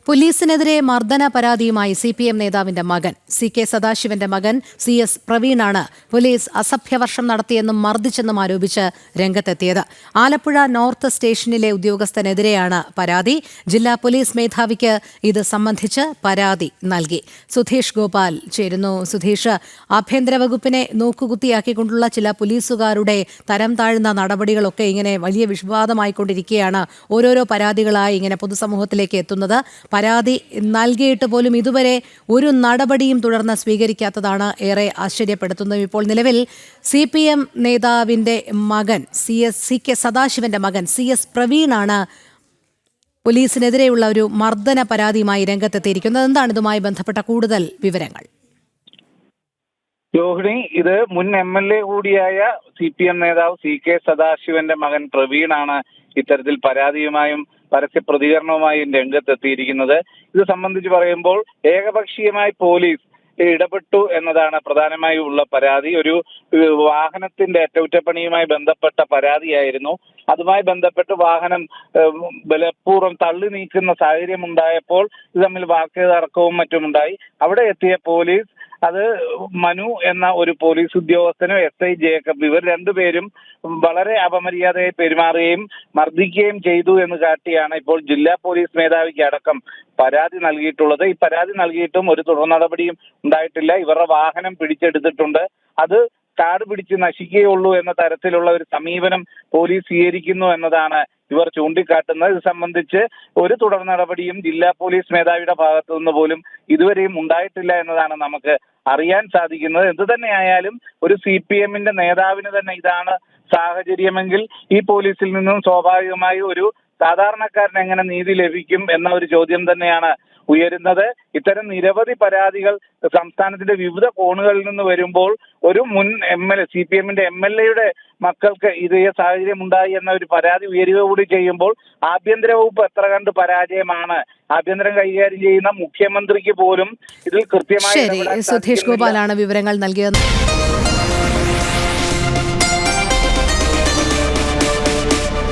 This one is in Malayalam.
പോലീസിനെതിരെ മർദ്ദന പരാതിയുമായി CPM നേതാവിന്റെ മകൻ CK സദാശിവന്റെ മകൻ CS പ്രവീണാണ് പോലീസ് അസഭ്യവർഷം നടത്തിയെന്നും മർദ്ദിച്ചെന്നും ആരോപിച്ച് രംഗത്തെത്തിയത്. ആലപ്പുഴ നോർത്ത് സ്റ്റേഷനിലെ ഉദ്യോഗസ്ഥനെതിരെയാണ് പരാതി. ജില്ലാ പോലീസ് മേധാവിക്ക് ഇത് സംബന്ധിച്ച് പരാതി നൽകി. സുധീഷ് ഗോപാൽ ചേരുന്നു. സുധീഷ്, ആഭ്യന്തര വകുപ്പിനെ നോക്കുകുത്തിയാക്കിക്കൊണ്ടുള്ള ചില പോലീസുകാരുടെ തരം താഴ്ന്ന നടപടികളൊക്കെ ഇങ്ങനെ വലിയ വിവാദമായിക്കൊണ്ടിരിക്കുകയാണ്. ഓരോരോ പരാതികളായി ഇങ്ങനെ പൊതുസമൂഹത്തിലേക്ക് എത്തുന്നത്. പരാതി നൽകിയിട്ട് പോലും ഇതുവരെ ഒരു നടപടിയും തുടർന്ന് സ്വീകരിക്കാത്തതാണ് ഏറെ ആശ്ചര്യപ്പെടുത്തുന്നത്. ഇപ്പോൾ നിലവിൽ CPM നേതാവിന്റെ മകൻ CK സദാശിവന്റെ മകൻ CS പ്രവീണാണ് പോലീസിനെതിരെയുള്ള ഒരു മർദ്ദന പരാതിയുമായി രംഗത്തെത്തിയിരിക്കുന്നത്. എന്താണ് ഇതുമായി ബന്ധപ്പെട്ട കൂടുതൽ വിവരങ്ങൾ? രോഹിണി, ഇത് മുൻ MLA കൂടിയായ CPM നേതാവ് CK സദാശിവന്റെ മകൻ പ്രവീണാണ് ഇത്തരത്തിൽ പരാതിയുമായും പരസ്യ പ്രതികരണവുമായും രംഗത്തെത്തിയിരിക്കുന്നത്. ഇത് സംബന്ധിച്ച് പറയുമ്പോൾ ഏകപക്ഷീയമായി പോലീസ് ഇടപെട്ടു എന്നതാണ് പ്രധാനമായും ഉള്ള പരാതി. ഒരു വാഹനത്തിന്റെ അറ്റകുറ്റപ്പണിയുമായി ബന്ധപ്പെട്ട പരാതിയായിരുന്നു. അതുമായി ബന്ധപ്പെട്ട് വാഹനം ബലപൂർവ്വം തള്ളി നീക്കുന്ന സാഹചര്യം ഉണ്ടായപ്പോൾ ഇത് തമ്മിൽ വാക്കുതർക്കവും മറ്റുമുണ്ടായി. അവിടെ എത്തിയ പോലീസ് അത് മനു എന്ന ഒരു പോലീസ് ഉദ്യോഗസ്ഥനും SI ജേക്കബ്, ഇവർ രണ്ടുപേരും വളരെ അപമര്യാദയായി പെരുമാറുകയും മർദ്ദിക്കുകയും ചെയ്തു എന്ന് കാട്ടിയാണ് ഇപ്പോൾ ജില്ലാ പോലീസ് മേധാവിക്ക് അടക്കം പരാതി നൽകിയിട്ടുള്ളത്. ഈ പരാതി നൽകിയിട്ടും ഒരു തുടർ നടപടിയും ഉണ്ടായിട്ടില്ല. ഇവരുടെ വാഹനം പിടിച്ചെടുത്തിട്ടുണ്ട്. അത് കാട് പിടിച്ച് നശിക്കുകയുള്ളൂ എന്ന തരത്തിലുള്ള ഒരു സമീപനം പോലീസ് സ്വീകരിക്കുന്നു എന്നതാണ് ഇവർ ചൂണ്ടിക്കാട്ടുന്നത്. ഇത് സംബന്ധിച്ച് ഒരു തുടർ നടപടിയും ജില്ലാ പോലീസ് മേധാവിയുടെ ഭാഗത്തു നിന്ന് പോലും ഇതുവരെയും ഉണ്ടായിട്ടില്ല എന്നതാണ് നമുക്ക് അറിയാൻ സാധിക്കുന്നത്. എന്തു തന്നെയായാലും ഒരു CPMന്റെ നേതാവിന് തന്നെ ഇതാണ് സാഹചര്യമെങ്കിൽ ഈ പോലീസിൽ നിന്നും സ്വാഭാവികമായി ഒരു സാധാരണക്കാരന് എങ്ങനെ നീതി ലഭിക്കും എന്ന ഒരു ചോദ്യം തന്നെയാണ് ഉയരുന്നത്. ഇത്തരം നിരവധി പരാതികൾ സംസ്ഥാനത്തിന്റെ വിവിധ കോണുകളിൽ നിന്ന് വരുമ്പോൾ ഒരു മുൻ CPMന്റെ MLAയുടെ മക്കൾക്ക് ഇതേ സാഹചര്യം ഉണ്ടായി എന്ന ഒരു പരാതി ഉയരുക കൂടി ചെയ്യുമ്പോൾ ആഭ്യന്തര വകുപ്പ് എത്ര കണ്ട് പരാജയമാണ്. ആഭ്യന്തരം കൈകാര്യം ചെയ്യുന്ന മുഖ്യമന്ത്രിക്ക് പോലും ഇതിൽ കൃത്യമായി സുധീഷ് ഗോപാലാണ് വിവരങ്ങൾ നൽകിയത്.